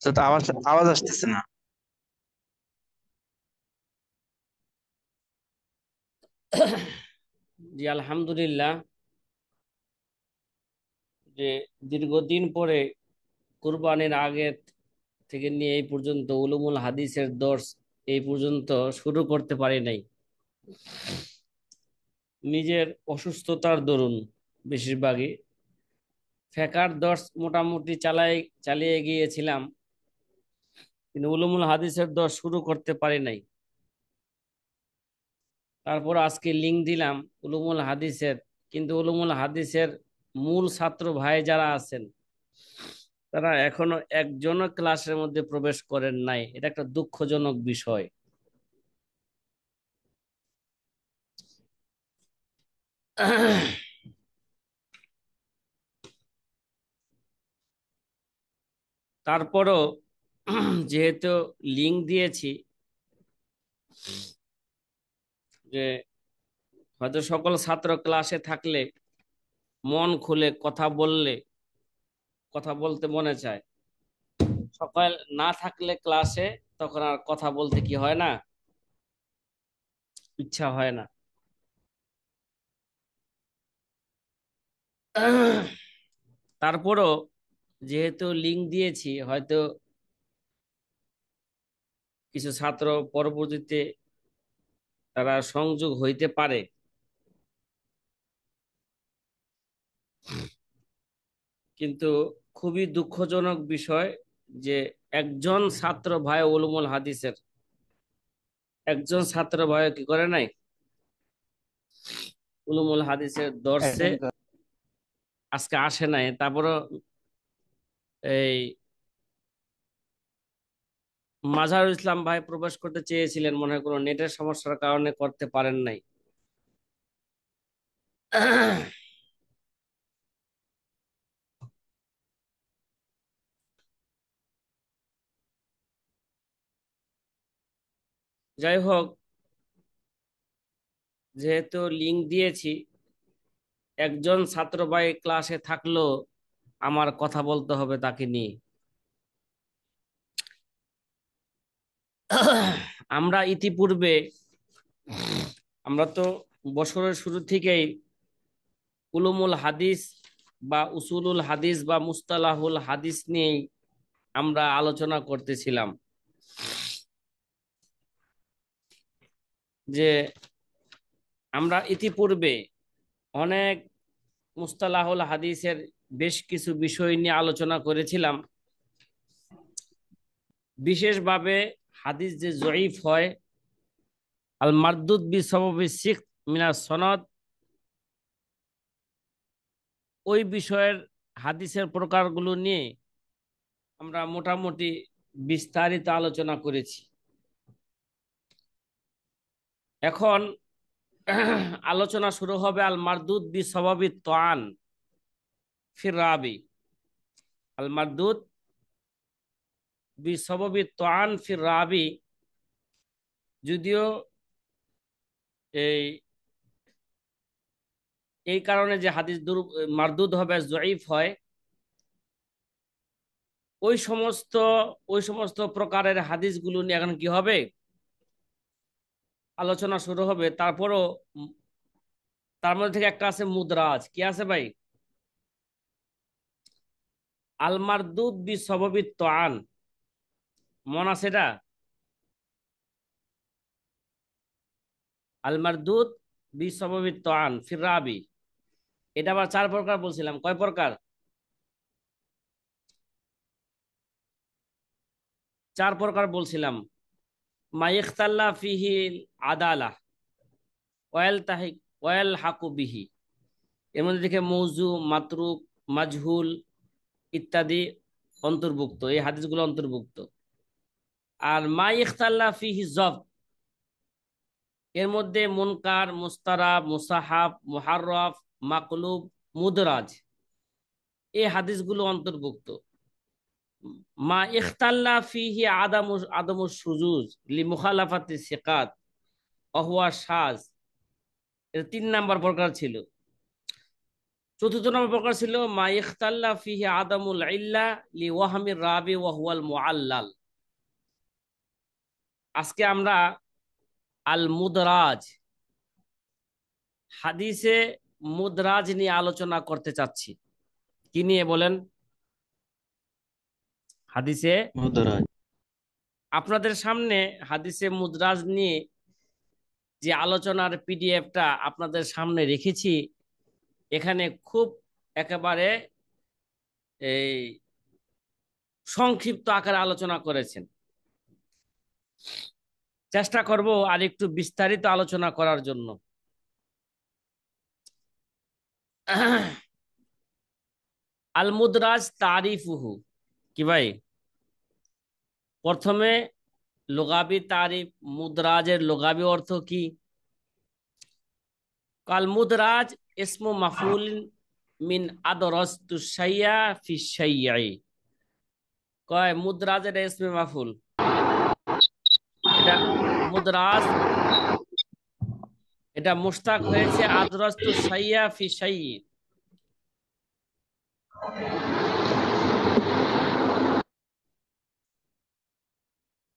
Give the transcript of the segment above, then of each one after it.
তো আওয়াজ আওয়াজ আসতেছে না। জি আলহামদুলিল্লাহ। যে দীর্ঘদিন পরে কুরবানির আগে থেকে নিয়ে এই পর্যন্ত উলুমুল হাদিসের দর্স এই পর্যন্ত শুরু করতে পারি নাই। নিজের অসুস্থতার দরুন বেশিরভাগই ফেকার দর্স মোটামুটি চালিয়ে গিয়েছিলাম, কিন্তু উলুমুল হাদিসের দর্স শুরু করতে পারি নাই। তারপর আজকে লিংক দিলাম উলুমুল হাদিসের, কিন্তু উলুমুল হাদিসের মূল ছাত্র ভাই যারা আছেন তারা এখনো একজনও ক্লাসের মধ্যে প্রবেশ করেন নাই। এটা একটা দুঃখজনক বিষয়। তারপরও যেহেতু লিংক দিয়েছি, যে হয়তো সকল ছাত্র ক্লাসে থাকলে মন খুলে কথা বলতে মনে চায়। সকল না থাকলে ক্লাসে তখন আর কথা বলতে কি হয় না, ইচ্ছা হয় না। তারপরও যেহেতু লিংক দিয়েছি, হয়তো কিছু ছাত্র পরবর্তীতে তারা সংযোগ হইতে পারে। কিন্তু খুবই দুঃখজনক বিষয় যে একজন ছাত্র ভাই উলুমুল হাদিসের একজন ছাত্র ভাই কি করে নাই, উলুমুল হাদিসের দর্শে একদমই তাই। আজকে আসে নাই। তারপরও এই মাজারুল ইসলাম ভাই প্রবেশ করতে চেয়েছিলেন, মনে হয় কোনো নেটের সমস্যার কারণে করতে পারেন নাই। যাই হোক, যেহেতু লিংক দিয়েছি, একজন ছাত্র ভাই ক্লাসে থাকলেও আমার কথা বলতে হবে তাকে নিয়ে। আমরা ইতিপূর্বে আমরা তো বছরের শুরু থেকেই উলুমুল হাদিস বা উসুলুল হাদিস বা মুস্তালাহুল হাদিস নিয়েই আমরা আলোচনা করতেছিলাম। যে আমরা ইতিপূর্বে অনেক মুস্তালাহুল হাদিসের বেশ কিছু বিষয় নিয়ে আলোচনা করেছিলাম। বিশেষভাবে হাদিস যে জয়ীফ হয়, আল মারদুদ বি সবাবি সিখ মিনাস সনদ, ওই বিষয়ের হাদিসের প্রকারগুলো নিয়ে আমরা মোটামুটি বিস্তারিত আলোচনা করেছি। এখন আলোচনা শুরু হবে আল মারদুদ বি সবাবি তোয়ান ফির রাবি। আল মারদুদ বি সবাবি তোয়ান ফির রাবি, যদিও এই এই কারণে যে হাদিস মারদুদ হবে, জয়ীফ হয়, ওই সমস্ত ওই সমস্ত প্রকারের হাদিসগুলো নিয়ে এখন কি হবে, আলোচনা শুরু হবে। তারপরও তার মধ্যে থেকে একটা আছে মুদরাজ। কি আছে ভাই? আল মারদুদ বি সবাবি তোয়ান, মন আছে এটা? আল মারদুদ বি সবাবি তোয়ান ফির রাবি, এটা আবার চার প্রকার বলছিলাম। কয় প্রকার? চার প্রকার বলছিলাম। মাইখতাল্লা ফিহি আদালা, ওয়াল তাহিক ওয়াল হাকু বিহি, এর মধ্যে থেকে মৌজু, মাতরুক, মাজহুল ইত্যাদি অন্তর্ভুক্ত, এই হাদিসগুলো অন্তর্ভুক্ত। আর মাইখতাল্লা ফিহি জব, এর মধ্যে মুনকার, মুস্তারাব, মুসাহাব, মুহাররফ, মাকলুব, মুদরাজ, এই হাদিসগুলো অন্তর্ভুক্ত। মা ইখতাল্লা ফিহি আদমু সুজুজ লি মুখালাফাতি সিকাত অহুয়া সাজ, এটা তিন নাম্বার প্রকার ছিল। চতুর্থ নম্বর প্রকার ছিল মা ইখতাল্লা ফিহি আদামুল ইল্লা লিওয়াহমির রাবি ওয়া হুয়াল মুআল্লাল। আজকে আমরা আল মুদরাজ, হাদিসে মুদরাজ নিয়ে আলোচনা করতে চাচ্ছি। কি নিয়ে বলেন? হাদিসে মুদরাজ। আপনাদের সামনে হাদিসে মুদরাজ নিয়ে যে আলোচনার পিডিএফটা আপনাদের সামনে রেখেছি, এখানে খুব একেবারে এই সংক্ষিপ্ত আকারে আলোচনা করেছেন। চেষ্টা করব আর একটু বিস্তারিত আলোচনা করার জন্য। আল মুদরাজ তারিফুহু কি ভাই? প্রথমে লুগাবি তারিফ, মুদরাজের লুগাবি অর্থ কি? কাল মুদরাজ ইসমু মাফউল মিন আদরাস্তু শাইয়া ফি শাইয়্যি। কয় মুদরাজের ইসমে মাফউল, এটা মুদরাজ, এটা মুশতাক হয়েছে আদরাস্তু শাইয়া ফি শাইয়্যি।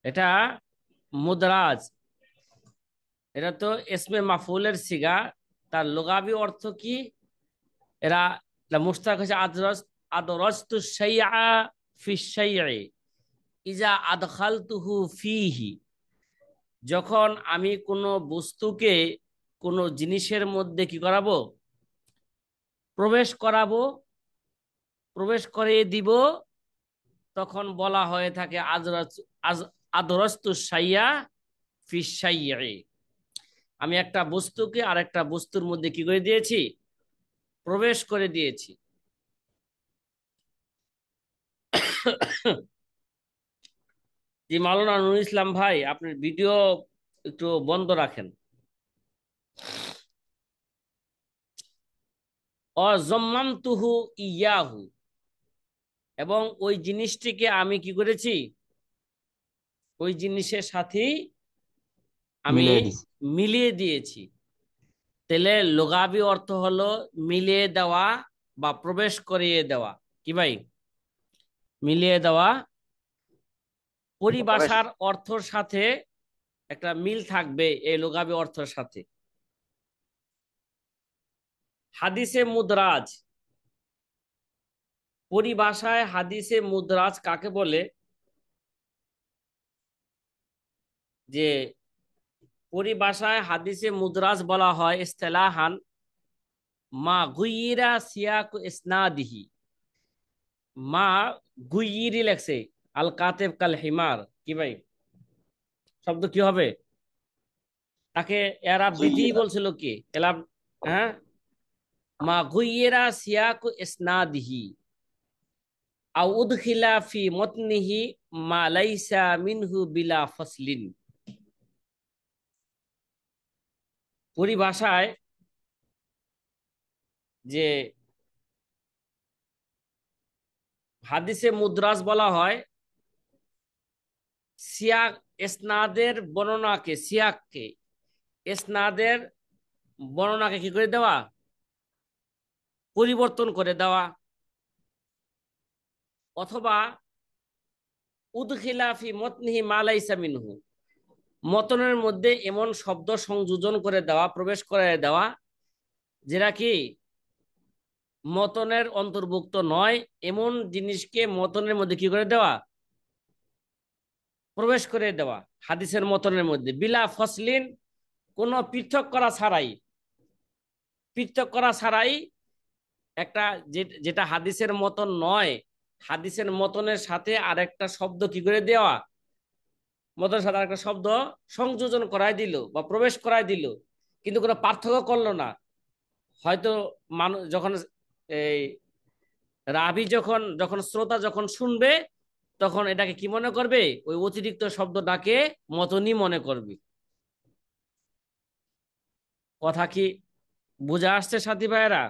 এটা মুদরাজ, এটা তো ইসমে মাফউলের সিগা। তার লুগাবি অর্থ কি? এরা মুশতাক হয়েছে আদরাস্তু শাইয়া ফি শাইয়্যি ইজা আদখালতুহু ফিহি। যখন আমি কোনো বস্তুকে কোনো জিনিসের মধ্যে কি করাবো? প্রবেশ করাবো, প্রবেশ করিয়ে দিব, তখন বলা হয়ে থাকে আদরাস্তু শাইয়া ফি শাইয়্যি। আমি একটা বস্তুকে আর একটা বস্তুর মধ্যে কি করে দিয়েছি? প্রবেশ করে দিয়েছি। জি মাওলানা নুরুল ইসলাম ভাই, আপনার ভিডিও একটু বন্ধ রাখেন। অজম্মামতুহু ইয়াহু, এবং ওই জিনিসটিকে আমি কি করেছি? ওই জিনিসের সাথেই আমি মিলিয়ে দিছি। মিলিয়ে দিয়েছি। তাহলে লুগাবি অর্থ হলো মিলিয়ে দেওয়া বা প্রবেশ করিয়ে দেওয়া। কি ভাই? মিলিয়ে দেওয়া। প্রবেশ। পরিভাষার অর্থর সাথে একটা মিল থাকবে এই লুগাবি অর্থের সাথে। হাদিসে মুদরাজ, পরিভাষায় হাদিসে মুদরাজ কাকে বলে? যে পরিভাষায় হাদিসে মুদরাজ বলা হয় ইস্তেলাহান মা গুইরা সিয়াক ইসনাদিহি। মা গুইরি লেখছে, আল কাতেব কাল হিমার। কি ভাই শব্দ কি হবে? তাকে এরা বিধি গুইয়িরা। বলছিল কি এলাম? হ্যাঁ, মা গুইরা সিয়াক ইসনাদিহি আউ উদখিলা ফি মতনিহি মা লাইসা মিনহু বিলা ফসলিন। পরিভাষায় যে হাদিসে মুদরাজ বলা হয় সিয়াক, ইসনাদের বর্ণনাকে, সিয়াককে, ইসনাদের বর্ণনাকে কি করে দেওয়া? পরিবর্তন করে দেওয়া। অথবা উদখিলা ফি মতনিহি মা লাইসা মিনহু, মতনের মধ্যে এমন শব্দ সংযোজন করে দেওয়া, প্রবেশ করে দেওয়া, যেটা কি মতনের অন্তর্ভুক্ত নয়, এমন জিনিসকে মতনের মধ্যে কি করে দেওয়া? প্রবেশ করে দেওয়া। হাদিসের মতনের মধ্যে বিলা ফসলিন, কোনো পৃথক করা ছাড়াই, পৃথক করা ছাড়াই একটা যেটা হাদিসের মতন নয়, হাদিসের মতনের সাথে আরেকটা শব্দ কি করে দেওয়া? মতনের সাথে আরেকটা শব্দ সংযোজন করাই দিল বা প্রবেশ করাই দিল, কিন্তু কোনো পার্থক্য করলো না। হয়তো মানুষ যখন এই রাবি যখন যখন শ্রোতা যখন শুনবে, তখন এটাকে কি মনে করবে? ওই অতিরিক্ত শব্দটাকে মতনই মনে করবে। কথা কি বুঝা আসছে সাথী ভাইয়েরা?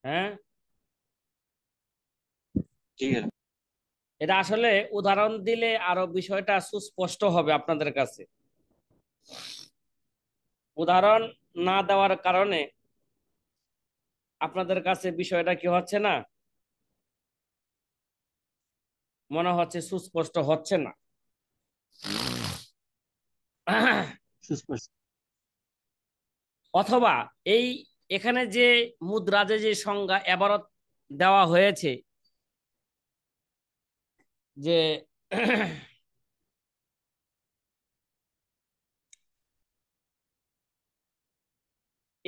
হ্যাঁ, ঠিক আছে। এটা আসলে উদাহরণ দিলে আরো বিষয়টা সুস্পষ্ট হবে আপনাদের কাছে। উদাহরণ না দেওয়ার কারণে আপনাদের কাছে বিষয়টা কি হচ্ছে না, মনে হচ্ছে সুস্পষ্ট হচ্ছে না? সুস্পষ্ট। অথবা এই এখানে যে মুদ্রাজে যে সংজ্ঞা এবারত দেওয়া হয়েছে, যে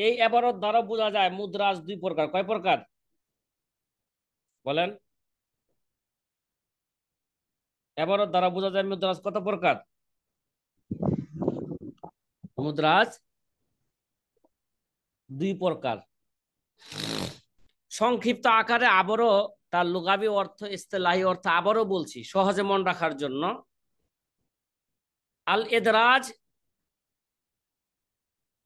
এই এবারত দ্বারা বোঝা যায় মুদ্রাজ দুই প্রকার। কয় প্রকার বলেন? এবারত দ্বারা বোঝা যায় মুদ্রাজ কত প্রকার? মুদ্রাজ দুই প্রকার। সংক্ষিপ্ত আকারে আবারও তার লুগাবি অর্থ, ইস্তেলাহি অর্থ আবারও বলছি সহজে মন রাখার জন্য। আল এদরাজ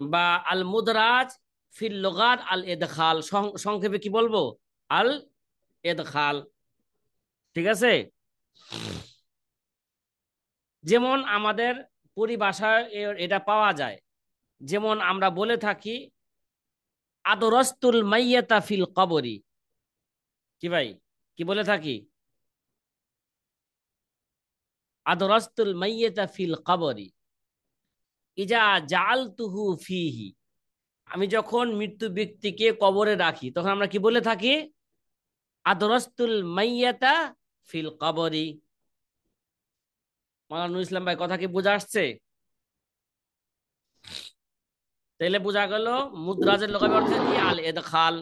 বা আল মুদরাজ ফিল লুগাত আল এদখাল, সংক্ষেপে কি বলবো? আল এদখাল। ঠিক আছে? যেমন আমাদের পরিভাষায় এটা পাওয়া যায়। যেমন আমরা বলে থাকি আদরস্তুল মাইয়াতা ফিল কবরি। কি ভাই, কি বলে থাকি? আদরস্তুল মাইয়াতা ফিল কবরি ইজা জাআলতুহু ফিহি। আমি যখন মৃত্যু ব্যক্তিকে কবরে রাখি তখন আমরা কি বলে থাকি? আদরস্তুল মাইয়াতা ফিল কবরি। মাওলানা নুরুল ইসলাম ভাই, কথা কি বোঝা আসছে? তাহলে বোঝা গেল মুদ্রাজের লগাবে অর্থ কি? আল এদখাল।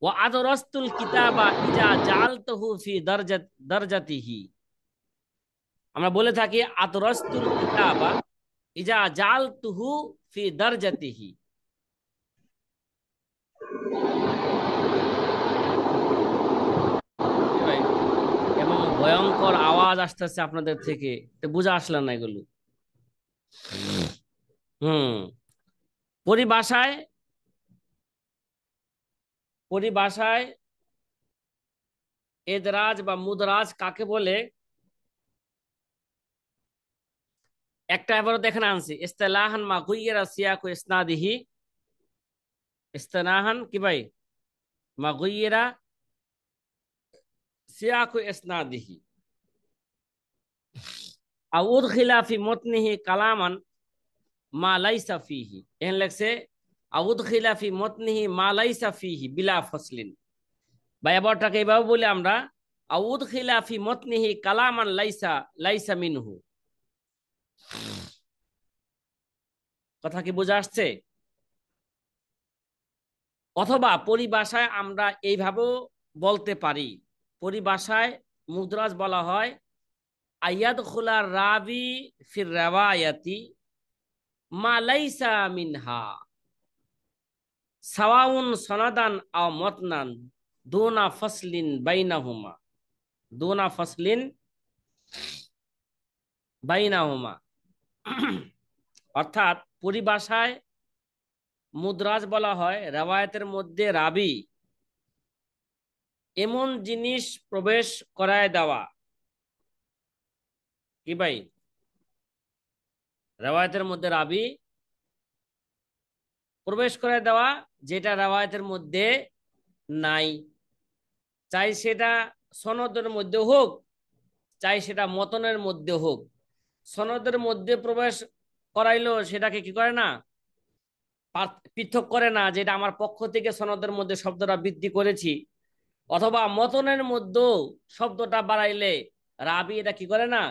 ওয়া আদরস্তুল কিতাবা ইজা জাআলতুহু ফি দারজাতিহি। আমরা বলে থাকি আদরস্তুল কিতাবা ইজা জাআলতুহু ফি দারজাতিহি। কি ভাই, এবং ভয়ঙ্কর আওয়াজ আসতেছে আপনাদের থেকে, তো বুঝে আসলেন না এগুলো? হুম। পরিভাষায় পরিভাষায় এদরাজ বা মুদরাজ কাকে বলে? একটা এবারও দেখেন আনছি, ইস্তেলাহান মা গুইয়িরা সিয়াকু ইসনাদিহি। ইস্তেলাহান কি ভাই? মা গুইয়িরা সিয়াকু ইসনাদিহি আও উদখিলা ফি মতনিহি কালামান মা লাইসা ফিহি। এখানে লেখছে আও উদখিলা ফি মতনিহি মা লাইসা ফিহি বিলা ফসলিন। বা এবারটাকে এইভাবে বলি আমরা, আও উদখিলা ফি মতনিহি কালামান লাইসা লাইসা মিনহু। কথা কি বোঝা আসছে? অথবা পরিভাষায় আমরা এইভাবেও বলতে পারি, পরিভাষায় মুদ্রাজ বলা হয় আয়াদ খুলার রাবি ফির রাওয়ায়াতি মা লাইসা মিনহা সাওয়াউন সনাদান আও মতনান দুনা ফসলিন বাইনাহুমা। দুনা ফসলিন বাইনাহুমা। অর্থাৎ পরিভাষায় মুদ্রাজ বলা হয় রাওয়ায়াতের মধ্যে রাবি এমন জিনিস প্রবেশ করায় দেওয়া। কি ভাই? রাওয়ায়াতের মধ্যে রাবি প্রবেশ করায় দেওয়া যেটা রাওয়ায়াতের মধ্যে নাই, চাই সেটা সনদের মধ্যে হোক, চাই সেটা মতনের মধ্যে হোক। সনদের মধ্যে প্রবেশ করাইলো সেটাকে কি করে না, পৃথক করে না, যেটা আমার পক্ষ থেকে সনদের মধ্যে শব্দটা বৃদ্ধি করেছি। অথবা মতনের মধ্যেও শব্দটা বাড়াইলে রাবি এটা কি করে না,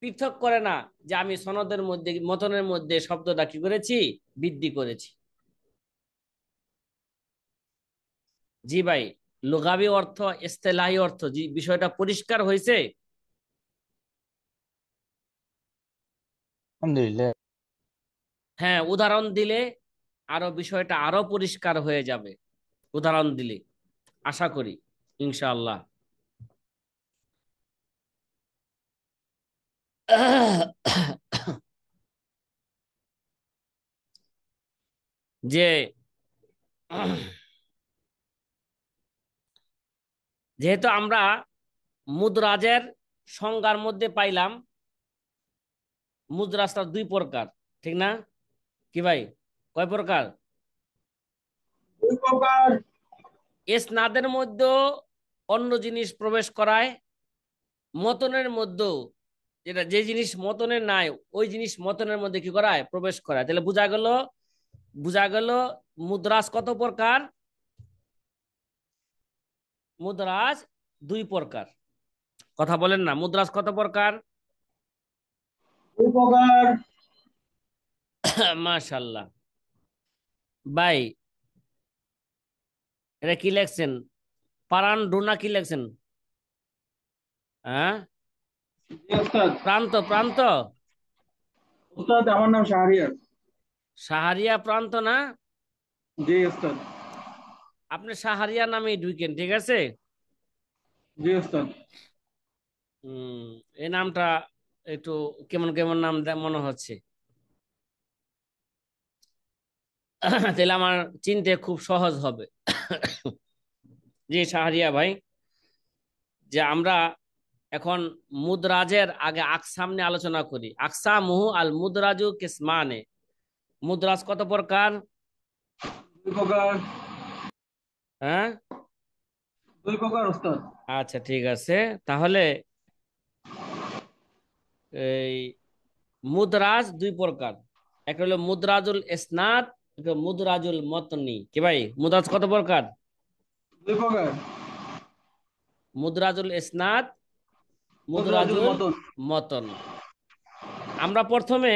পৃথক করে না, যে আমি সনদের মধ্যে মতনের মধ্যে শব্দটা কি করেছি, বৃদ্ধি করেছি। জি ভাই, লুগাবি অর্থ, ইস্তেলাহি অর্থ, জি বিষয়টা পরিষ্কার হয়েছে? আলহামদুলিল্লাহ। হ্যাঁ, উদাহরণ দিলে আরো বিষয়টা আরো পরিষ্কার হয়ে যাবে। উদাহরণ দিলে আশা করি ইনশাআল্লাহ। যে যেহেতু আমরা মুদ্রাজের সংজ্ঞার মধ্যে পাইলাম মুদ্রাজটা দুই প্রকার, ঠিক না? কি ভাই, কয় প্রকার? দুই প্রকার। ইসনাদের মধ্যে অন্য জিনিস প্রবেশ করায়, মতনের মধ্যেও যেটা যে জিনিস মতনের নাই ওই জিনিস মতনের মধ্যে কি করায়, প্রবেশ করায়। তাহলে বোঝা গেল মুদ্রাজ কত প্রকার? মুদ্রাজ দুই প্রকার। কথা বলেন না, মুদ্রাজ কত প্রকার? দুই প্রকার। মাশাল্লাহ ভাই, এটা কি লেখছেন? পারান ডোনা কি লেখছেন? হ্যাঁ, জি ওস্তাদ। প্রান্ত প্রান্ত ওস্তাদ আমার নাম শাহরিয়ার। সাহারিয়া প্রান্ত না? জি ওস্তাদ। আপনি সাহারিয়া নামে ঢুকেন, ঠিক আছে। জি ওস্তাদ। হম, এই নামটা একটু কেমন কেমন নাম মনে হচ্ছে। তাহলে আমার চিনতে খুব সহজ হবে। জি শাহরিয়া ভাই, যে আমরা এখন মুদরাজের আগে আকসাম নিয়ে আলোচনা করি। আকসামুহু আল মুদরাজু কিসমানে। মুদরাজ কত প্রকার? দুই প্রকার। হ্যাঁ, দুই প্রকার ওস্তাদ। আচ্ছা ঠিক আছে। তাহলে এই মুদরাজ দুই প্রকার, একটা হলো মুদরাজুল ইসনাদ, একটা মুদরাজুল মতনি। কি ভাই, মুদরাজ কত প্রকার? দুই প্রকার। মুদরাজুল ইসনাদ, মুদ্রাজুল মুদরাজুল মতন। মতন। আমরা প্রথমে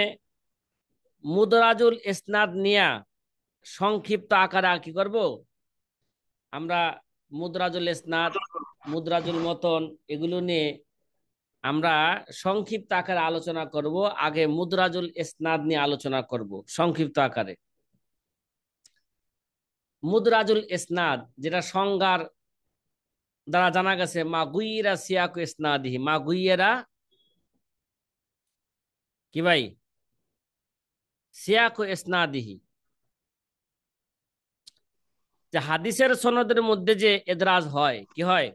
মুদরাজুল ইসনাদ নিয়া সংক্ষিপ্ত আকারে কি করব, আমরা মুদরাজুল ইসনাদ, মুদরাজুল মতন এগুলো নিয়ে আমরা সংক্ষিপ্ত আকারে আলোচনা করব। আগে মুদরাজুল ইসনাদ নিয়ে আলোচনা করব সংক্ষিপ্ত আকারে। মুদরাজুল ইসনাদ যেটা সংজ্ঞার দ্বারা জানা গেছে, মা গুইরা সিয়াকু ইসনাদিহি, মা গুইয়েরা কি ভাই, সিয়াকু ইসনাদিহি, যে হাদিসের সনদের মধ্যে যে এদরাজ হয়, কি হয়,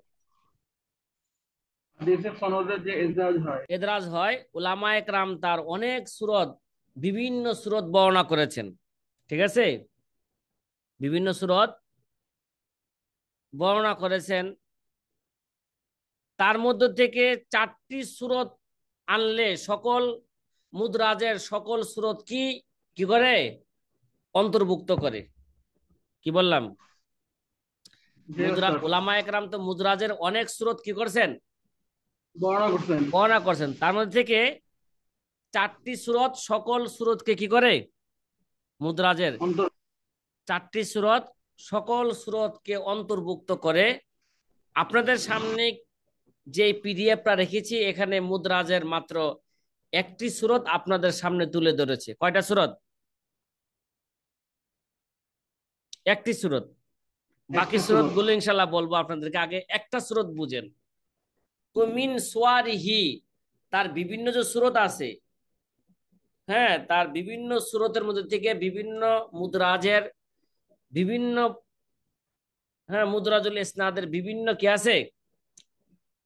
হাদিসের সনদের যে ইজরাজ হয়। এদরাজ হয়। উলামা একরাম তার অনেক সুরত, বিভিন্ন সুরত বর্ণনা করেছেন, ঠিক আছে, বিভিন্ন সুরত বর্ণনা করেছেন। তার মধ্য থেকে চারটি সুরত আনলে সকল মুদরাজের সকল সুরত কি কি করে, অন্তর্ভুক্ত করে। কি বললাম, জি ওস্তাদ। উলামা একরাম তো মুদরাজের অনেক সুরত কি করছেন, বর্ণনা করছেন। বর্ণনা করছেন। তার মধ্যে থেকে চারটি সুরত সকল সুরতকে কি করে, মুদরাজের অন্তর। চারটি সুরত সকল সুরতকে অন্তর্ভুক্ত করে। আপনাদের সামনে যে পিডিএফটা রেখেছি এখানে মুদরাজের মাত্র একটি সুরত আপনাদের সামনে তুলে ধরেছে। কয়টা সুরত? একটি সুরত। বাকি একটি সুরত সুরত। গুলো ইনশাল্লাহ বলবো আপনাদেরকে, আগে একটা সুরত বুঝেন। কুমিন সোয়ারিহি, তার বিভিন্ন যে সুরত আছে, হ্যাঁ, তার বিভিন্ন সুরতের মধ্যে থেকে বিভিন্ন মুদরাজের বিভিন্ন, হ্যাঁ, মুদরাজুল ইসনাদের বিভিন্ন কি আছে,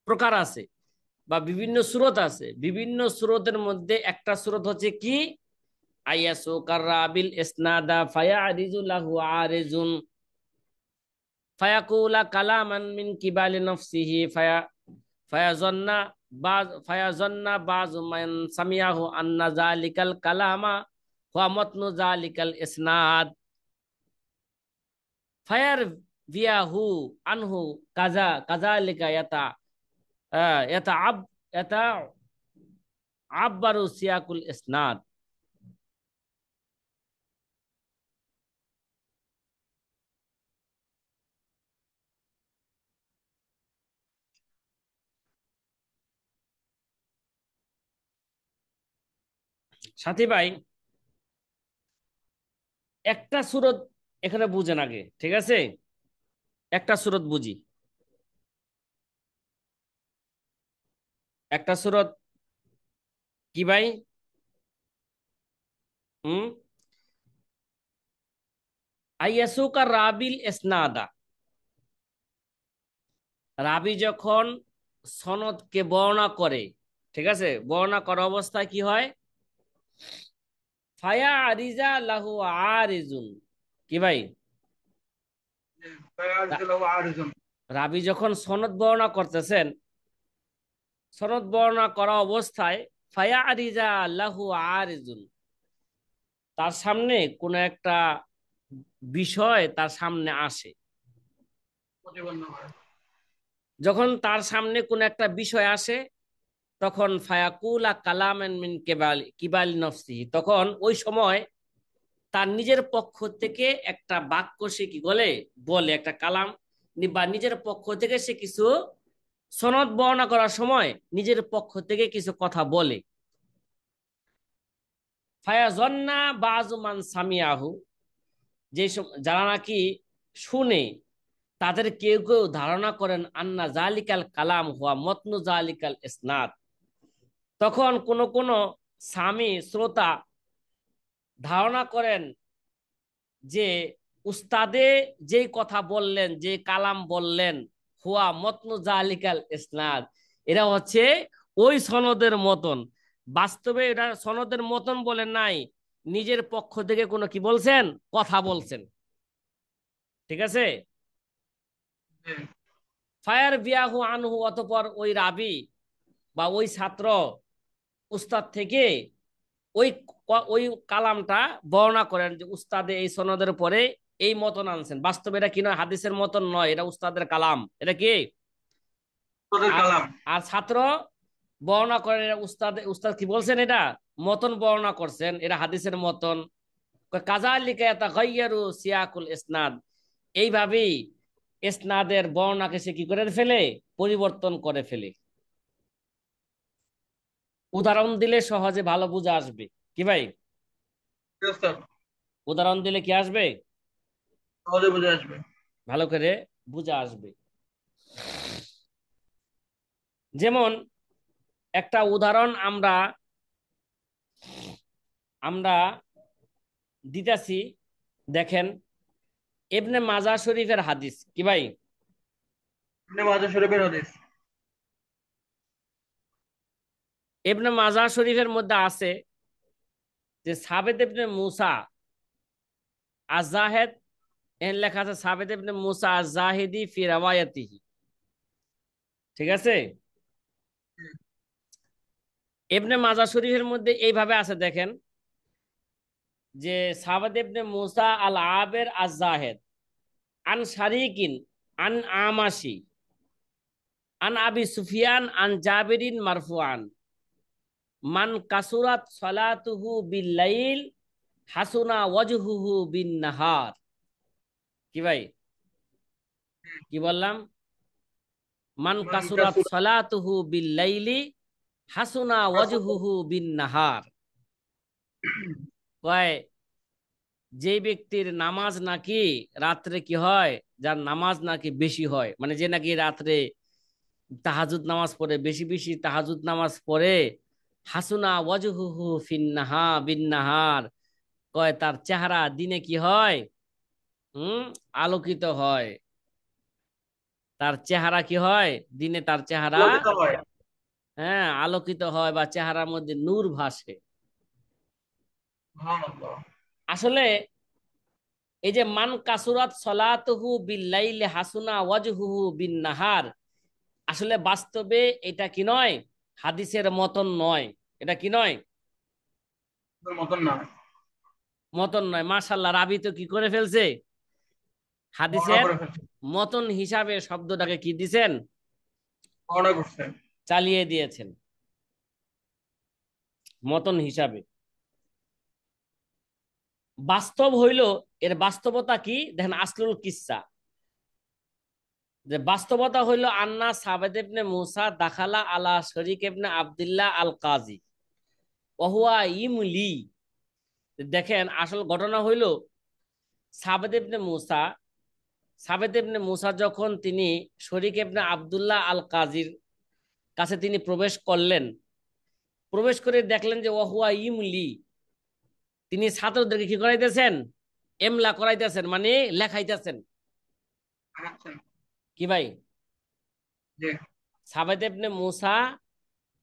প্রকার আছে, বা বিভিন্ন সুরত আছে। বিভিন্ন সুরতের মধ্যে একটা সুরত হচ্ছে কি, আইয়াসু কারাবিল ইসনাদা ফায়ারিজু লাহু আরিজুন ফায়াকুলা কালামান মিন কিবালি নফসিহি ফায়াজন্না বাযু মান সামিয়াহু আন্না যালিকাল কালামা ওয়া মাতনু যালিকাল ইসনাদ ফায়ার ভিয়াহু আনহু কাজা কাযালিকা ইয়াতা আব ইয়াতা আব্বারু সিয়াকুল ইসনাদ। সাথী ভাই, একটা সুরত এখানে বুঝেন আগে, ঠিক আছে, একটা সুরত বুঝি। একটা সুরত কি ভাই, হুম, আইয়াসুকা রাবিল ইসনাদা, রাবি যখন সনদকে বর্ণনা করে, ঠিক আছে, বর্ণনা করা অবস্থায় কি হয়, ফায়া আরিজা লাহু আরিজুন, কি ভাই, রা- فيعزله عارض. রাবি যখন সনদ বর্ণনা করতেছেন, সনদ বর্ণনা করা অবস্থায় ফায়া আরিজা লাহু আরিজুন, তার সামনে কোন একটা বিষয় তার সামনে আসে। প্রতিপন্ন হয়। যখন তার সামনে কোন একটা বিষয় আসে, তখন ফায়াকুলা কালামেন মিন কিবাল নফসি, তখন ওই সময় তার নিজের পক্ষ থেকে একটা বাক্য সে কি বলে বলে একটা কালাম, বা নিজের পক্ষ থেকে সে কিছু সনদ বর্ণনা করার সময় নিজের পক্ষ থেকে কিছু কথা বলে। ফায়াজন্না বাযু মান সামিয়াহু, যারা নাকি শুনে তাদের কেউ কেউ ধারণা করেন আন্না জালিকাল কালাম হুয়া মতনু জালিকাল ইসনাদ, তখন কোন কোন স্বামী শ্রোতা ধারণা করেন যে উস্তাদে যেই কথা বললেন, যে কালাম বললেন, হুয়া মতনু জালিকাল ইসনাদ, এরা হচ্ছে ওই সনদের মতন। বাস্তবে এটা সনদের মতন বলেন নাই, নিজের পক্ষ থেকে কোনো কি বলছেন, কথা বলছেন। ঠিক আছে। জি। ফায়ার বিয়াহু আনহু, অতঃপর ওই রাবি বা ওই ছাত্র উস্তাদ থেকে ওই ওই কালামটা বর্ণনা করেন যে উস্তাদে এই সনদের পরে এই মতন আনছেন। বাস্তবে এটা কি নয়, হাদিসের মতন নয়, এটা উস্তাদের কালাম। এটা কি? তোদের আর কালাম। আর ছাত্র বর্ণনা করেন এটা উস্তাদ, উস্তাদ কি বলছেন, এটা মতন বর্ণনা করছেন, এটা হাদিসের মতন। কাযালিকা ইয়াতাগায়্যারু সিয়াকুল ইসনাদ, এইভাবেই ইসনাদের বর্ণনাকে সে কি করে ফেলে, পরিবর্তন করে ফেলে। উদাহরণ দিলে সহজে ভালো বুঝা আসবে কি ভাই? জি ওস্তাদ, উদাহরণ দিলে কি আসবে, সহজে বুঝে আসবে। ভালো করে বুঝা আসবে। যেমন একটা উদাহরণ আমরা আমরা দিতেছি, দেখেন ইবনে মাজাহ শরীফের হাদিস কি ভাই? ইবনে মাজাহ শরীফের হাদিস। ইবনে মাজাহ শরীফের মধ্যে আছে যে সাবেত ইবনে মুসা আজ-জাহেদ, এর লেখা আছে সাবেত ইবনে মুসা আজ-জাহিদি ফি রাওয়ায়াতিহি। ঠিক আছে। ইবনে মাজাহ শরীফের মধ্যে এইভাবে আছে, দেখেন যে সাবেত ইবনে মুসা আল আবের আজ-জাহেদ আন শারিকিন আন আমাশি আন আবি সুফিয়ান আন জাবিরিন মারফুআন মান কাসুরাত সালাতুহু বিল-লাইল হাসুনা ওয়াজহুহু বিন-নাহার। কি ভাই, কি বললাম? মান মান কাসুরাত কাসুরা। সালাতুহু বিল-লাইলি হাসুনা ওয়াজহুহু বিন-নাহার। কয় যে ব্যক্তির নামাজ নাকি রাত্রে কি হয়, যার নামাজ নাকি বেশি হয়, মানে যে নাকি রাত্রে তাহাজুদ নামাজ পড়ে, বেশি বেশি তাহাজুদ নামাজ পড়ে, হাসুনা ওয়াজহুহু বিন-নাহার, কয় তার চেহারা দিনে কি হয়, আলোকিত হয়। তার চেহারা কি হয়, দিনে তার চেহারা, আলোকিত হয়। হ্যাঁ, আলোকিত হয়, বা চেহারার মধ্যে নূর ভাসে। সুবহানাল্লাহ। আসলে এই যে মান কাসুরাত সলাতুহু বিল-লাইলি হাসুনা ওয়াজহুহু বিন-নাহার, আসলে বাস্তবে এটা কি নয়, হাদিসের মতন নয়। এটা কি নয়, তোর মতন না। মতন নয়। মাশাআল্লাহ, রাবি তো কি করে ফেলছে, বর্ণনা হাদিসের করে ফেলছে। মতন হিসাবে শব্দটাকে কি দিছেন, বর্ণনা করছে। চালিয়ে দিয়েছেন মতন হিসাবে। বাস্তব হইল, এর বাস্তবতা কি দেখেন, আসলুল কিসসা, যে বাস্তবতা হইল আন্না সাবেদ ইবনে মুসা দাখালা আলা শরীক ইবনে আব্দুল্লাহ আল কাজী ওহুয়া ইমলি। দেখেন আসল ঘটনা হইল সাবেদ ইবনে মুসা, সাবেদ ইবনে মুসা যখন তিনি শরীক ইবনে আব্দুল্লাহ আল কাজীর কাছে তিনি প্রবেশ করলেন, প্রবেশ করে দেখলেন যে ওহুয়া ইমলি, তিনি ছাত্রদেরকে কি করাইতেছেন, এমলা করাইতেছেন, মানে লেখাইতেছেন। আচ্ছা। কি ভাই, জি। সাবেদ ইবনে মুসা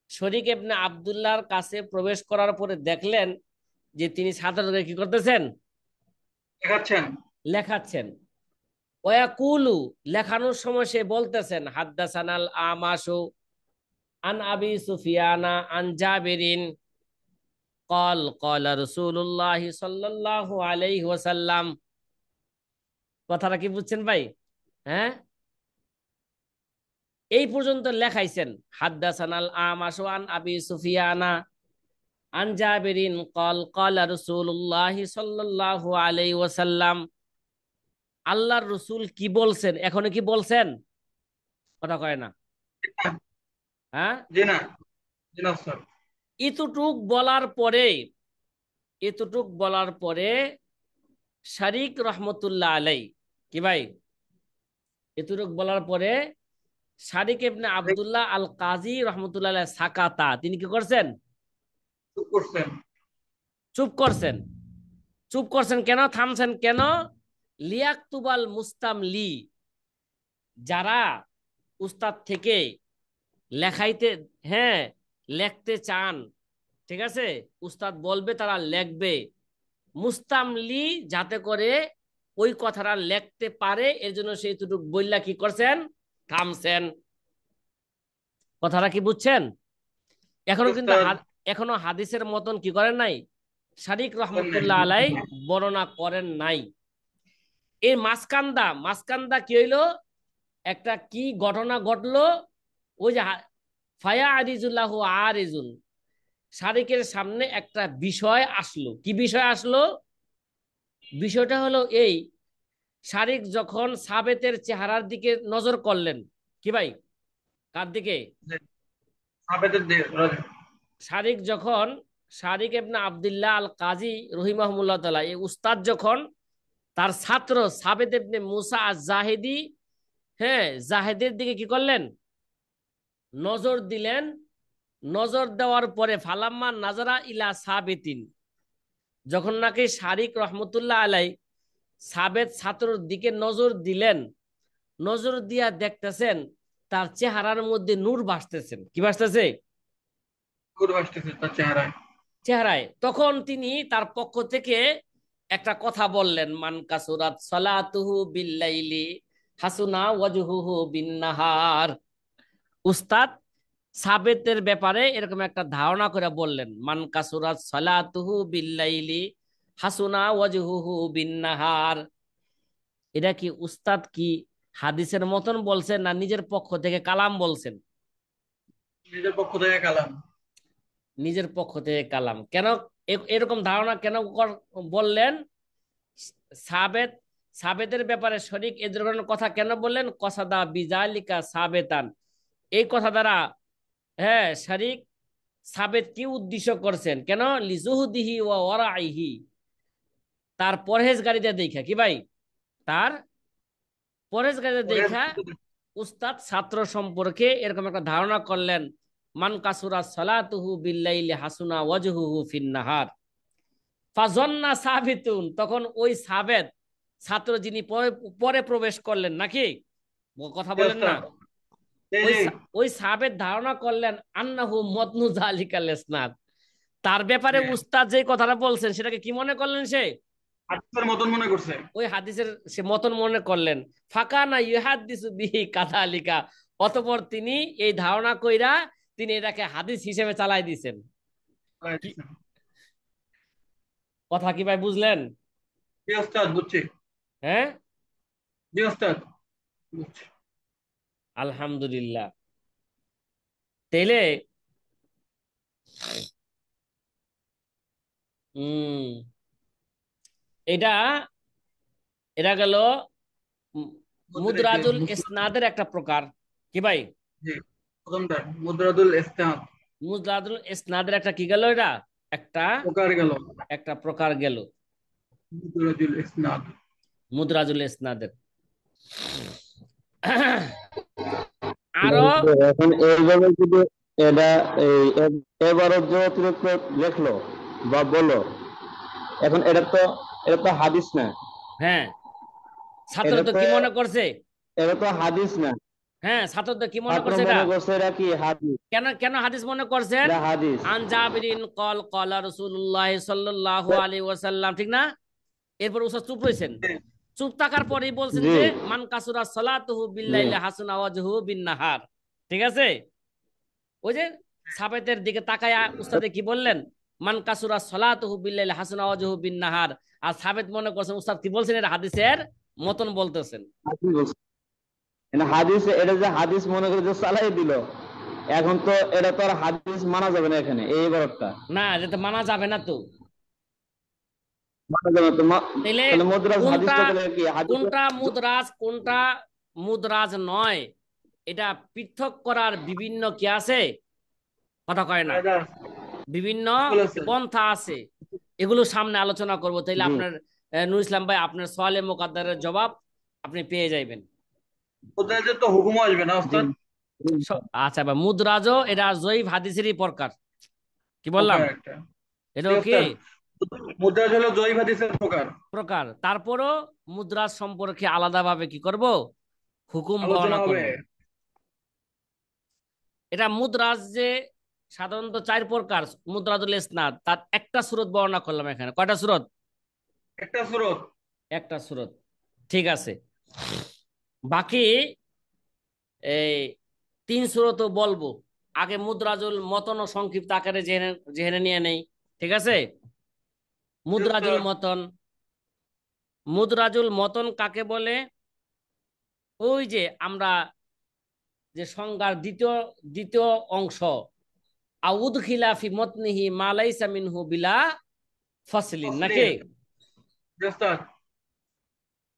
শরীক ইবনে আব্দুল্লাহর কাছে প্রবেশ করার পরে দেখলেন যে তিনি ছাত্রদেরকে কি করতেছেন, দেখাচ্ছেন। লেখাচ্ছেন। ওয়াকুলু, লেখানোর সময় সে বলতেছেন হাদ্দাসানাল আমাশু আন আবি সুফিয়ানা আন জাবিরিন কল কলা রাসূলুল্লাহ সাল্লাল্লাহু আলাইহি ওয়াসাল্লাম। কথাটা কি বুঝছেন ভাই? হ্যাঁ, এই পর্যন্ত লেখাইছেন হাদ্দাসানাল আমাশু আন আবি সুফিয়ানা আন জাবিরিন কল কলা রাসূলুল্লাহ সাল্লাল্লাহু আলাইহি ওয়াসাল্লাম। আল্লাহর রসুল কি বলছেন, এখনো কি বলছেন? কথা কয় না। হ্যাঁ, জি না, জি না স্যার। এতটুক বলার পরে, এতটুক বলার পরে শারিক রহমতুল্লাহ আলাই, কি ভাই, এতটুক বলার পরে শারিক ইবনে আব্দুল্লাহ আল কাজী রহমতুল্লাহ আলাইহি সাকাতা, তিনি কি করছেন? চুপ করছেন। চুপ করছেন। চুপ করছেন কেন, থামছেন কেন? লিয়াকতুবাল মুস্তামলি, যারা উস্তাদ থেকে লেখাইতে, হ্যাঁ, লেখতে চান, ঠিক আছে, উস্তাদ বলবে তারা লেখবে, মুস্তামলি যাতে করে ওই কথাটা লেখতে পারে, এর জন্য সেই এতটুকু বললা কি করছেন, থামছেন। কথাটা কি বুঝছেন? এখনো কিন্তু উস্তাদ এখনো হাদিসের মতন কি করেন নাই, শারিক বলেন নাই। রহমতুল্লাহ আলাই বর্ণনা করেন নাই। এই মাসকান্দা, মাসকান্দা কি হইলো, একটা কি ঘটনা ঘটলো, ওই যে ফায়া আরিজুল্লাহ আরিজুন, শারিকের সামনে একটা বিষয় আসলো। কি বিষয় আসলো? বিষয়টা হলো এই, শারিক যখন সাবেতের চেহারার দিকে নজর করলেন, কি ভাই, কার দিকে? যে সাবেতের শারিক যখন, শারিক ইবনে আব্দুল্লাহ আল কাজী রহিমাহুল্লাহ তাআলা, এই উস্তাদ যখন তার ছাত্র সাবেত ইবনে মুসা আজ জাহিদি, হ্যাঁ, জাহেদের দিকে কি করলেন, নজর দিলেন। নজর দেওয়ার পরে ফালাম্মা নাজারা ইলা সাবেতিন, যখন নাকি শারিক রহমতুল্লাহ আলাই সাবেত ছাত্রর দিকে নজর দিলেন, নজর দিয়া দেখতেছেন তার চেহারার মধ্যে নূর ভাসতেছেন। কি ভাসতেছে? নূর ভাসতেছে তার চেহারায়। চেহারায়। তখন তিনি তার পক্ষ থেকে একটা কথা বললেন, মান কাসুরাত সালাতুহু বিল্লাইলি হাসুনা ওয়াজহুহু বিন্নাহার। উস্তাদ সাবেতের ব্যাপারে এরকম একটা ধারণা করে বললেন, মান কাসুরাত সালাতুহু বিল্লাইলি হাসুনা ওয়াজহুহু বিন্নাহার। এটা কি উস্তাদ কি হাদিসের মতন বলছেন না নিজের পক্ষ থেকে কালাম বলছেন? নিজের পক্ষ থেকে কালাম। নিজের পক্ষ থেকে কালাম। কেন এরকম ধারণা কেন বললেন? সাবেত, সাবেতের ব্যাপারে শরীক এ ধরনের কথা কেন বললেন? কসাদা বিজালিকা সাবেতান, এই কথা দ্বারা, হ্যাঁ, শরীক সাবেত কি উদ্দেশ্য করছেন, কেন? লিজুহদিহি ওয়া ওয়ারাইহি, তার পরহেজগারিতা দেখা, কি ভাই, তার পরহেজগারিতা দেখা উস্তাদ ছাত্র সম্পর্কে এরকম একটা ধারণা করলেন, মান কাসুরা সালাতুহু বিল্লাইলি হাসুনা ওয়াজহুহু ফিন্নাহার। ফাজন্না সাবিতুন, তখন ওই সাবেত ছাত্র যিনি পরে পরে প্রবেশ করলেন, নাকি কথা বলেন না, ওই ওই সাবেত ধারণা করলেন আন্নাহু মতনু জালিকাল ইসনাদ, তার ব্যাপারে উস্তাদ যে কথাটা বলছেন সেটাকে কি মনে করলেন, সে হাদিসের মতন মনে করছে। ওই হাদিসের সে মতন মনে করলেন। ফাকানা ইউহাদ্দিসু বিহি কাযালিকা, অতঃপর তিনি এই ধারণা কইরা তিনি এটাকে হাদিস হিসেবে চালাই দিয়েছেন। কথা কি ভাই বুঝলেন? জি ওস্তাদ বুঝছি। হ্যাঁ, জি ওস্তাদ বুঝছি। আলহামদুলিল্লাহ। তাইলে এটা, এটা গেল মুদরাজুল ইসনাদের একটা প্রকার, কি ভাই, জি প্রথমটা মুদ্রাতুল ইসনাদ। মুদরাজুল ইসনাদের একটা কি গেল, এটা একটা প্রকার গেল। একটা প্রকার গেল মুদ্রাতুল ইসনাদ। মুদরাজুল ইসনাদের। আরো এখন এইভাবে যদি এটা এবারও যে অতিরিক্ত লেখলো বা বলো, এখন এটা তো হাদিস না, হ্যাঁ, ছাত্র এটা তো তো কি মনে করছে, এটা তো হাদিস না, হ্যাঁ, ছাত্র তো কি মনে ছাত্র করছে, এটা মনে করছে এটা কি হাদিস, কেন কেন হাদিস মনে করছেন? এটা হাদিস। আন জাবিরিন কল কলা রাসূলুল্লাহ সাল্লাল্লাহু আলাইহি ওয়াসাল্লাম, ঠিক না? এরপর উস্তাদ চুপ রইছেন। চুপ থাকার পরেই বলছেন জি যে মান কাসুরা সালাতুহু জি বিল্লাইলি হাসুনা ওয়াজহুহু বিন নাহার। ঠিক আছে, ওই যে সাবেতের দিকে তাকায়া উস্তাদে কি বললেন, মান কাসুরা সালাতুহু বিল্লাইলি হাসুনা ওয়াজহুহু বিন নাহার। আর সাবেত মনে করছেন উস্তাদ কি বলছেন, এটা হাদিসের মতন বলতেছেন। আপনি বলছেন হাদিস, এটা যে হাদিস মনে করে যে চালাই দিল, এখন তো এটা তো আর হাদিস মানা যাবে না এখানে এই এবারটা। না, যেটা মানা যাবে না তো। মানা যাবে না তো তাইলে তাহলে মুদ্রাজ কোনটা হাদিসটা তাহলে কি হাদিস? কোনটা মুদ্রাজ কোনটা মুদ্রাজ নয়, এটা পৃথক করার বিভিন্ন কি আছে, কথা কয় না, কায়দা বিভিন্ন বলেছে। পন্থা আছে। এগুলো সামনে আলোচনা করব, তাইলে জি আপনার নুর ইসলাম ভাই আপনার সওয়ালে মোকাদ্দারের জবাব আপনি পেয়ে যাইবেন। ওদের তো হুকুম আসবে না জি ওস্তাদ? আচ্ছা ভাই, মুদ্রাজও এটা জয়ীফ হাদিসেরই প্রকার, কি বললাম, প্রকার একটা। জি এটাও কি ওস্তাদ, মুদ্রাজ হলো জয়ী হাদিসের প্রকার। প্রকার। তারপরও মুদ্রাজ সম্পর্কে আলাদাভাবে কি করব, হুকুম আলোচনা বর্ণনা হবে। করব। এটা মুদ্রাজ যে সাধারণত 4 প্রকার মুদ্রাজুল ইসনাদ, তার একটা সূরত বর্ণনা করলাম এখানে। কয়টা সূরত? একটা সূরত। একটা সূরত। ঠিক আছে, বাকি এই 3 সূরতও বলবো। আগে মুদ্রাজুল মতন ও সংক্ষিপ্ত আকারে জেনে জেনে নিয়ে নেই। ঠিক আছে, জি মুদ্রাজুল ওস্তাদ। মতন। মুদ্রাজুল মতন কাকে বলে? ওই যে আমরা যে সংজ্ঞার দ্বিতীয় দ্বিতীয় অংশ, আউদ খিলাফি মতনিহি মা লাইসা মিনহু বিলা ফসলিন, নাকি? তসলিম। জি ওস্তাদ।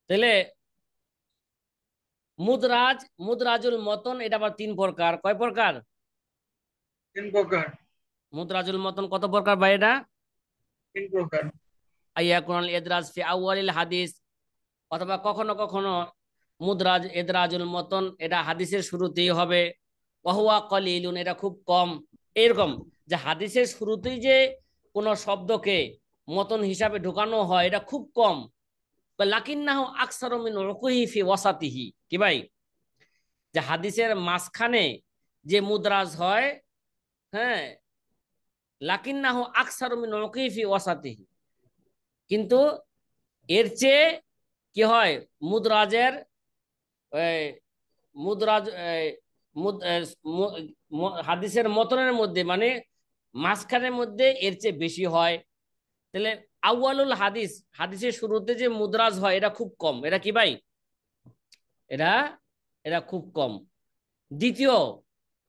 তাহলে মুদ্রাজ মুদ্রাজুল মতন এটা আবার 3 প্রকার। কয় প্রকার? 3 প্রকার। মুদ্রাজুল মতন কত প্রকার ভাই এটা? 3 প্রকার। আইয়াকুনাল ইদরাজ ফি আউয়ালিল হাদিস, অথবা কখনো কখনো মুদ্রাজ ইদরাজুল মতন এটা হাদিসের শুরুতেই হবে। ওয়াহুয়া কলিলুন, এটা খুব কম। এরকম যে হাদিসের শুরুতেই যে কোনো শব্দকে মতন হিসাবে ঢুকানো হয় এটা খুব কম। লাকিন্নাহু আকসারু মিন উকুহি ফি ওয়াসাতিহি, কি ভাই, যে হাদিসের মাঝখানে যে মুদ্রাজ হয়, হ্যাঁ, লাকিন্নাহু আকসারু মিন উকুহি ফি ওয়াসাতিহি, কিন্তু এর চেয়ে কি হয়, মুদ্রাজের এই মুদ্রাজ এই হাদিসের মতনের মধ্যে মানে মাঝখানের মধ্যে এর চেয়ে বেশি হয়। তাহলে আউয়ালুল হাদিস, হাদিসের শুরুতে যে মুদ্রাজ হয় এটা খুব কম। এটা কি ভাই, এটা এটা খুব কম। দ্বিতীয়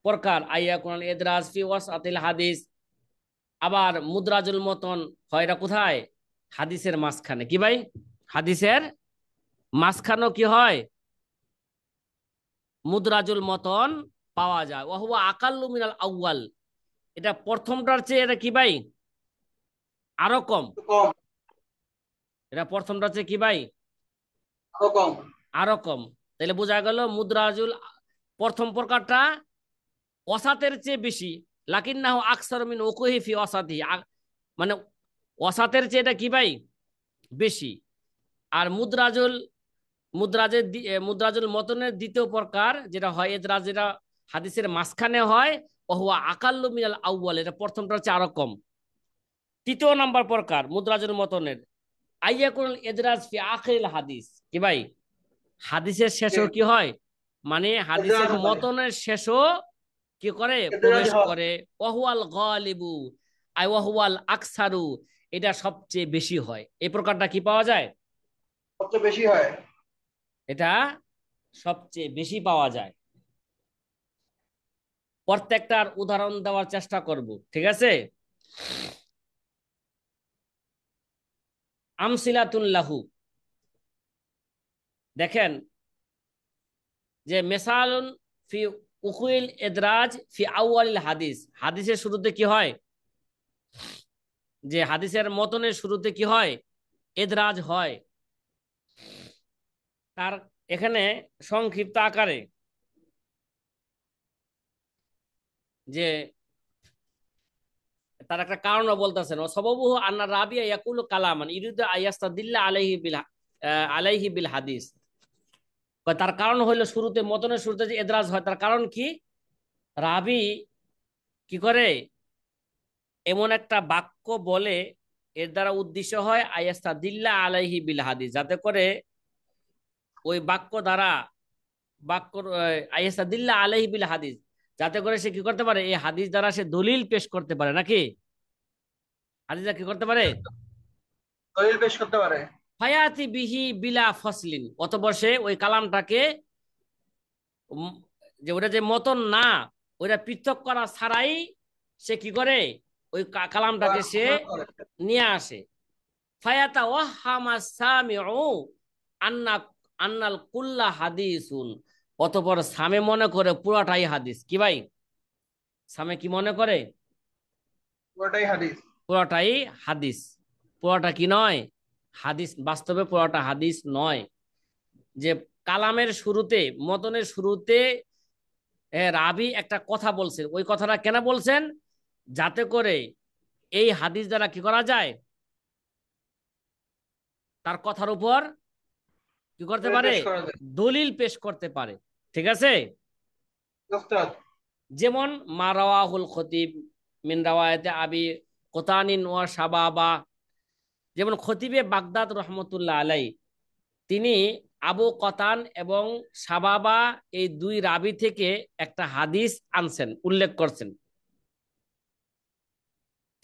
প্রকার আইয়াকুনাল ইদরাজ ফি ওয়াসাতিল হাদিস, আবার মুদ্রাজুল মতন হয় এটা কোথায়, হাদিসের মাঝখানে। কি ভাই, হাদিসের মাঝখানেও কি হয়, মুদ্রাজুল মতন পাওয়া যায়। ওয়াহুয়া আকাল্লু মিনাল আউয়াল, এটা প্রথমটার চেয়ে এটা কি ভাই আরো কম। একটু কম। এটা প্রথমটার চেয়ে কি ভাই আরো কম। আরো কম। তাহলে বোঝা গেল মুদ্রাজুল প্রথম প্রকারটা ওয়াসাতের চেয়ে বেশি। লাকিন্নাহু আকসারু মিন উকুহি ফি ওয়াসাতি, মানে ওয়াসাতের চেয়ে এটা কি ভাই বেশি। আর মুদ্রাজুল মতনের দ্বিতীয় প্রকার যেটা হয় এদরাজ, যেটা হাদিসের মাঝখানে হয়, ওহুয়া আকাল্লু মিনাল আউয়াল, এটা প্রথমটা হচ্ছে আরো কম। তৃতীয় নাম্বার প্রকার মুদ্রাজুল মতনের আইয়াকুল এদরাজ ফি আখিরিল হাদিস, কি ভাই, হাদিসের শেষও কি হয়, মানে হাদিসের এদরাজ হয়। মতনের শেষও কি করে, এদরাজ প্রবেশ হয়। করে। ওয়াহুয়াল গালিবু আই ওয়াহুয়াল আকসারু, এটা সবচেয়ে বেশি হয়। এই প্রকারটা কি পাওয়া যায়, সবচেয়ে বেশি হয়। এটা সবচেয়ে বেশি পাওয়া যায়। প্রত্যেকটার উদাহরণ দেওয়ার চেষ্টা করব, ঠিক আছে? আমসিলাতুল্লাহু, দেখেন যে মেসালুন ফি উকুইল এদরাজ ফি আউয়ালিল হাদিস, হাদিসের শুরুতে কি হয়, যে হাদিসের মতনের শুরুতে কি হয়, এদরাজ হয়। তার এখানে সংক্ষিপ্ত আকারে যে তার একটা কারণও বলতেছেন, ও সবাবুহু আন্না রাবিয়া ইয়াকুলু কালামান ইরিদু আইয়াস্তাদিল্লা আলাইহি বিল হাদিস। তার কারণ হইলো শুরুতে মতনের শুরুতে যে এদরাজ হয়, তার কারণ কি, রাবি কি করে এমন একটা বাক্য বলে, এর দ্বারা উদ্দেশ্য হয় আইয়াস্তাদিল্লা আলাইহি বিল হাদিস, যাতে করে ওই বাক্য দ্বারা বাক্য আইয়াস্তাদিল্লা আলাইহি বিল হাদিস, যাতে করে সে কি করতে পারে, এই হাদিস দ্বারা সে দলিল পেশ করতে পারে, নাকি হাদিস দ্বারা কি করতে পারে, দলিল পেশ করতে পারে। ফায়াতি বিহি বিলা ফসলিন, অতঃপর সে ওই কালামটাকে যে ওটা যে মতন না, ওইটা পৃথক করা ছাড়াই সে কি করে, ওই কালামটাকে সে নিয়ে আসে। ফায়াতা ওয়াহামা সামিউ আন্না আন্নাল কুল্লা হাদিসুন, অতঃপর সামে মনে করে পুরাটাই হাদিস। কি ভাই, সামে কি মনে করে, পুরোটাই হাদিস। পুরাটাই হাদিস। পুরাটা কি নয়, হাদিস, বাস্তবে পুরাটা হাদিস নয়। যে কালামের শুরুতে, মতনের শুরুতে রাবি একটা কথা বলছেন, ওই কথাটা কেন বলছেন, যাতে করে এই হাদিস দ্বারা কি করা যায়, তার কথার উপর কি করতে দলিল পারে, পেশ করা যায়। দলিল পেশ করতে পারে। ঠিক আছে, উস্তাদ, যেমন মা রাওয়াহুল খতিব মিন রাওয়ায়াতে আবি কোতানিন ওয়া শাবাবা, যেমন খতিবে বাগদাদ রহমতুল্লাহ আলাই, তিনি আবু কতান এবং শাবাবা এই দুই রাবি থেকে একটা হাদিস আনছেন, উল্লেখ করছেন।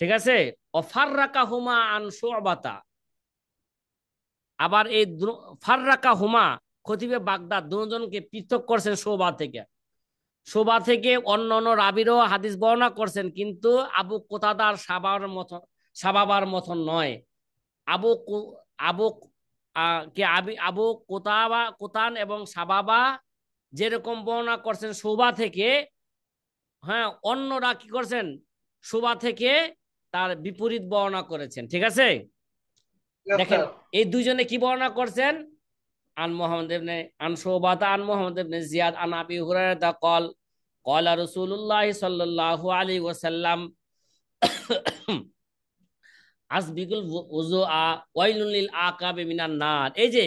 ঠিক আছে, অফাররাকা হুমা আন শুবাতা, আবার এই ফাররাকা হুমা, খতিবে বাগদাদ দুজনকে পৃথক করছেন শোবা থেকে। শোবা থেকে অন্য অন্য রাবিরও হাদিস বর্ণনা করছেন, কিন্তু আবু কোতাদার সাবাবার মতন নয়। আবু আবু আবু কোতাবা কোতান এবং সাবাবা যেরকম বর্ণনা করছেন শোবা থেকে, হ্যাঁ, অন্যরা কি করছেন, শোবা থেকে তার বিপরীত বর্ণনা করেছেন। ঠিক আছে, দেখেন এই দুইজনে কি বর্ণনা করছেন, আন মোহাম্মদ ইবনে আন শুবাতা আন মোহাম্মদ ইবনে জিয়াদ আন আবি হুরায়রা ক্বাল ক্বালা রাসূলুল্লাহ সাল্লাল্লাহু আলাইহি ওয়াসাল্লাম আসবিকুল উযুআ ওয়াইলুল লিল আকাবি মিনান নার। এই যে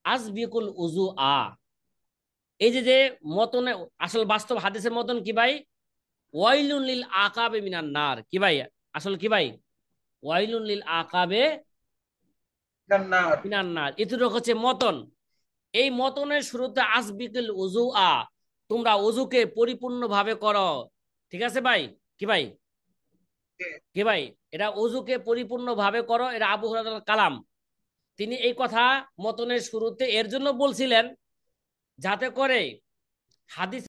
আসবিকুল উযুআ, এই যে যে মতনে আসল বাস্তব হাদিসের মতন কি ভাই, ওয়াইলুল লিল আকাবি মিনান নার। কি ভাই, আসল কি ভাই, ওয়াইলুল লিল আকাবে জান্নাত। মিনান নার, এতটুকু হচ্ছে মতন। এই মতনের শুরুতে আসবিকুল উযুআ, তোমরা ওযুকে পরিপূর্ণ ভাবে করো। ঠিক আছে ভাই, কি ভাই, কি ভাই, এটা ওযুকে পরিপূর্ণ ভাবে করো, এটা আবু হুরায়রার কালাম। তিনি এই কথা মতনের শুরুতে এর জন্য বলছিলেন, যাতে করে হাদিস